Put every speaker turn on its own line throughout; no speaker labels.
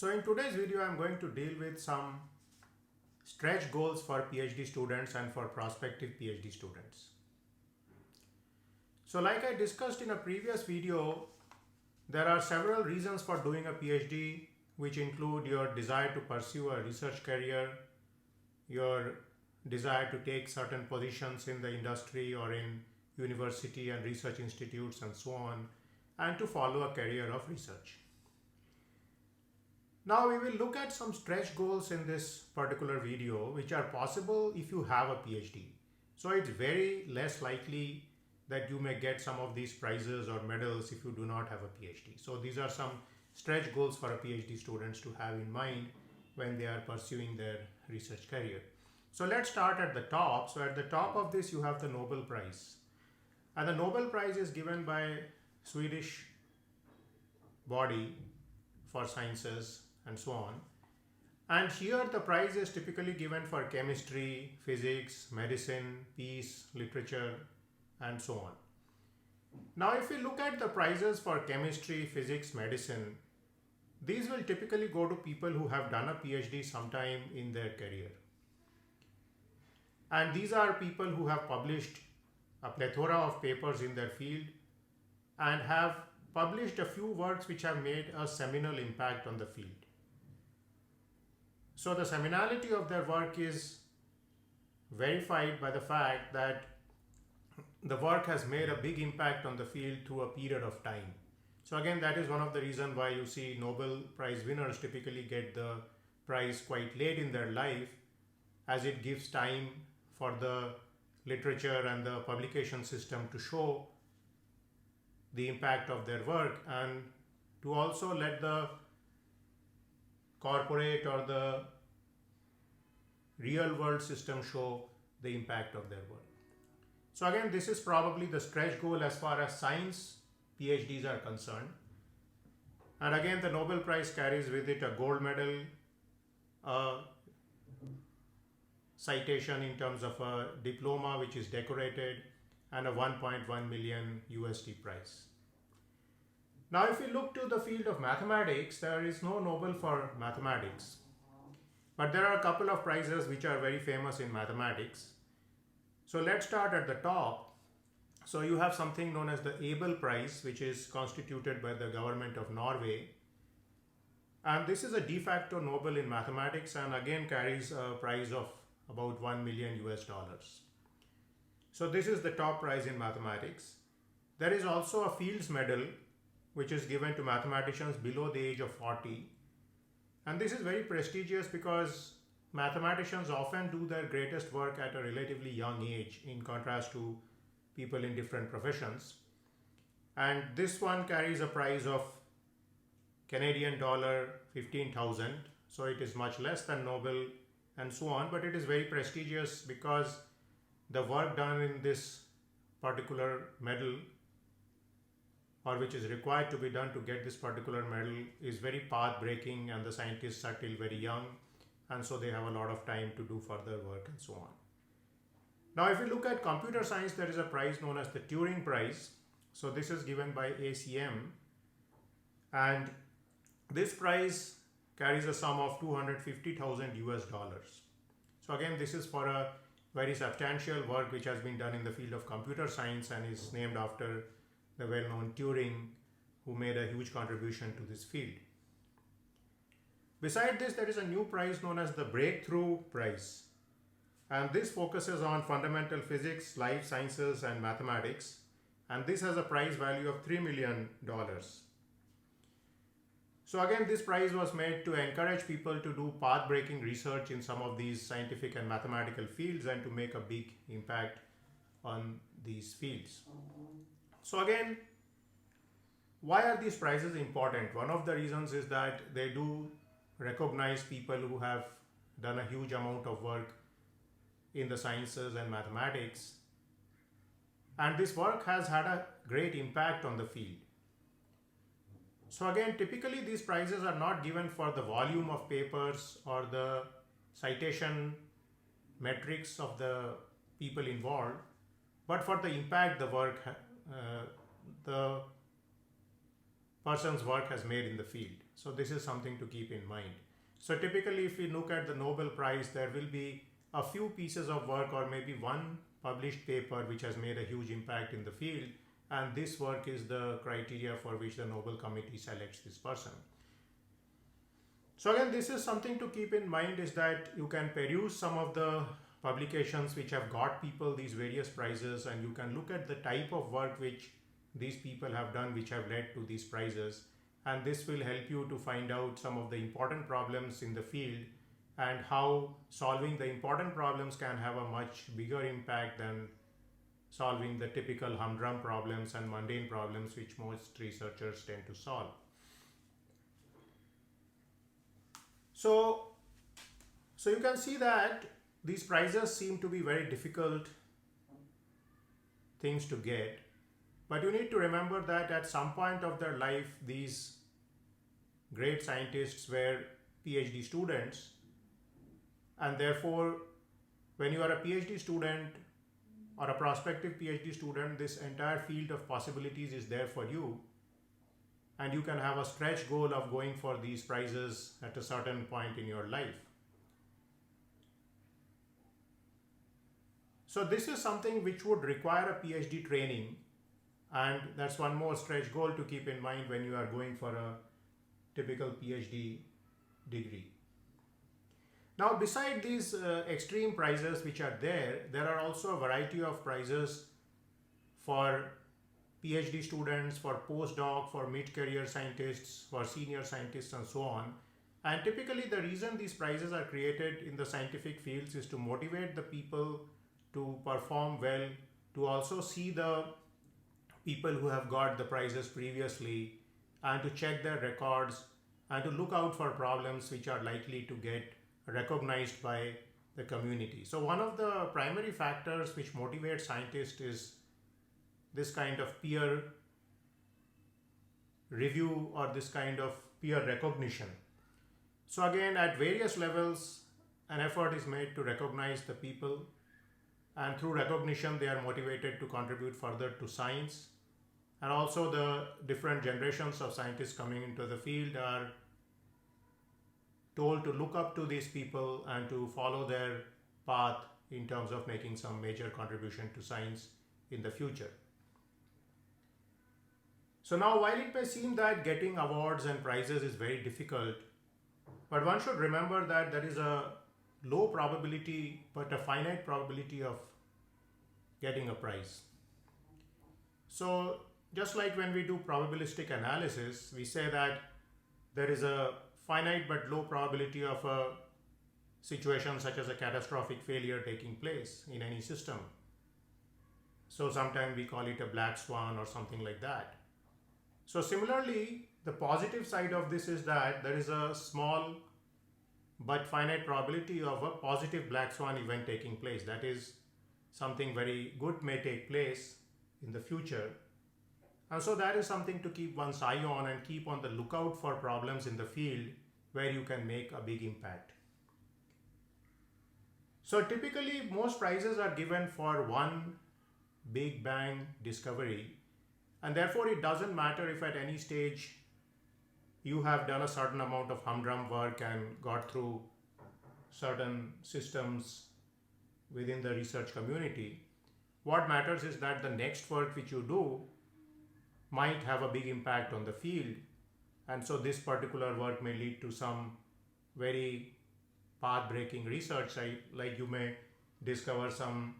So in today's video, I'm going to deal with some stretch goals for PhD students and for prospective PhD students. So like I discussed in a previous video, there are several reasons for doing a PhD, which include your desire to pursue a research career, your desire to take certain positions in the industry or in university and research institutes and so on, and to follow a career of research. Now we will look at some stretch goals in this particular video which are possible if you have a PhD. So it's very less likely that you may get some of these prizes or medals if you do not have a PhD. So these are some stretch goals for a PhD students to have in mind when they are pursuing their research career. So let's start at the top. So at the top of this you have the Nobel Prize. And the Nobel Prize is given by Swedish body for sciences and so on. And here the prize is typically given for chemistry, physics, medicine, peace, literature, and so on. Now if we look at the prizes for chemistry, physics, medicine, these will typically go to people who have done a PhD sometime in their career. And these are people who have published a plethora of papers in their field and have published a few works which have made a seminal impact on the field. So the seminality of their work is verified by the fact that the work has made a big impact on the field through a period of time. So again, that is one of the reasons why you see Nobel Prize winners typically get the prize quite late in their life, as it gives time for the literature and the publication system to show the impact of their work and to also let the corporate or the real world system show the impact of their work. So again, this is probably the stretch goal as far as science PhDs are concerned. And again, the Nobel Prize carries with it a gold medal, a citation in terms of a diploma which is decorated, and a 1.1 million USD prize. Now if we look to the field of mathematics, there is no Nobel for mathematics. But there are a couple of prizes which are very famous in mathematics. So let's start at the top. So you have something known as the Abel Prize, which is constituted by the government of Norway. And this is a de facto Nobel in mathematics and again carries a prize of about 1 million US dollars. So this is the top prize in mathematics. There is also a Fields Medal which is given to mathematicians below the age of 40. And this is very prestigious because mathematicians often do their greatest work at a relatively young age in contrast to people in different professions. And this one carries a prize of Canadian dollar 15,000. So it is much less than Nobel and so on, but it is very prestigious because the work done in this particular medal, or which is required to be done to get this particular medal, is very path-breaking and the scientists are still very young and so they have a lot of time to do further work and so on. Now if you look at computer science, there is a prize known as the Turing Prize. So this is given by ACM and this prize carries a sum of 250,000 US dollars. So again, this is for a very substantial work which has been done in the field of computer science and is named after the well-known Turing, who made a huge contribution to this field. Beside this, there is a new prize known as the Breakthrough Prize. And this focuses on fundamental physics, life sciences, and mathematics. And this has a prize value of $3 million. So again, this prize was made to encourage people to do path-breaking research in some of these scientific and mathematical fields and to make a big impact on these fields. So again, why are these prizes important? One of the reasons is that they do recognize people who have done a huge amount of work in the sciences and mathematics. And this work has had a great impact on the field. So again, typically these prizes are not given for the volume of papers or the citation metrics of the people involved, but for the impact the person's work has made in the field. So this is something to keep in mind. So typically if we look at the Nobel Prize, there will be a few pieces of work or maybe one published paper which has made a huge impact in the field, and this work is the criteria for which the Nobel Committee selects this person. So again, this is something to keep in mind, is that you can peruse some of the publications which have got people these various prizes, and you can look at the type of work which these people have done which have led to these prizes, and this will help you to find out some of the important problems in the field and how solving the important problems can have a much bigger impact than solving the typical humdrum problems and mundane problems which most researchers tend to solve. So you can see that these prizes seem to be very difficult things to get, but you need to remember that at some point of their life, these great scientists were PhD students, and therefore when you are a PhD student or a prospective PhD student, this entire field of possibilities is there for you, and you can have a stretch goal of going for these prizes at a certain point in your life. So this is something which would require a PhD training, and that's one more stretch goal to keep in mind when you are going for a typical PhD degree. Now, beside these extreme prizes which are there are also a variety of prizes for PhD students, for postdoc, for mid-career scientists, for senior scientists, and so on. And typically the reason these prizes are created in the scientific fields is to motivate the people to perform well, to also see the people who have got the prizes previously and to check their records and to look out for problems which are likely to get recognized by the community. So one of the primary factors which motivates scientists is this kind of peer review or this kind of peer recognition. So again, at various levels, an effort is made to recognize the people, and through recognition they are motivated to contribute further to science. And also the different generations of scientists coming into the field are told to look up to these people and to follow their path in terms of making some major contribution to science in the future. So now, while it may seem that getting awards and prizes is very difficult, but one should remember that there is a low probability but a finite probability of getting a prize. So just like when we do probabilistic analysis, we say that there is a finite but low probability of a situation such as a catastrophic failure taking place in any system. So sometimes we call it a black swan or something like that. So similarly, the positive side of this is that there is a small but finite probability of a positive black swan event taking place. That is, something very good may take place in the future. And so that is something to keep one's eye on and keep on the lookout for problems in the field where you can make a big impact. So typically most prizes are given for one big bang discovery, and therefore it doesn't matter if at any stage you have done a certain amount of humdrum work and got through certain systems within the research community. What matters is that the next work which you do might have a big impact on the field, and so this particular work may lead to some very path-breaking research, like you may discover some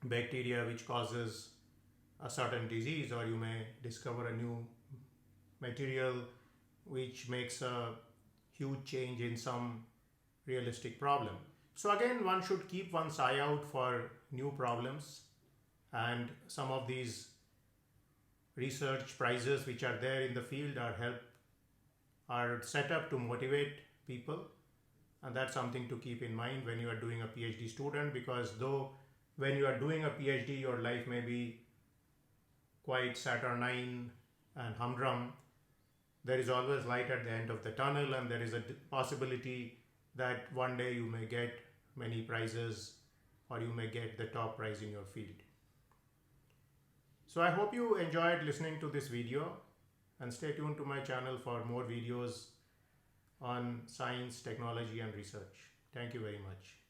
bacteria which causes a certain disease, or you may discover a new material which makes a huge change in some realistic problem. So again, one should keep one's eye out for new problems, and some of these research prizes which are there in the field are set up to motivate people, and that's something to keep in mind when you are doing a PhD student, because though when you are doing a PhD your life may be quite saturnine and humdrum, there is always light at the end of the tunnel, and there is a possibility that one day you may get many prizes or you may get the top prize in your field. So I hope you enjoyed listening to this video, and stay tuned to my channel for more videos on science, technology, and research. Thank you very much.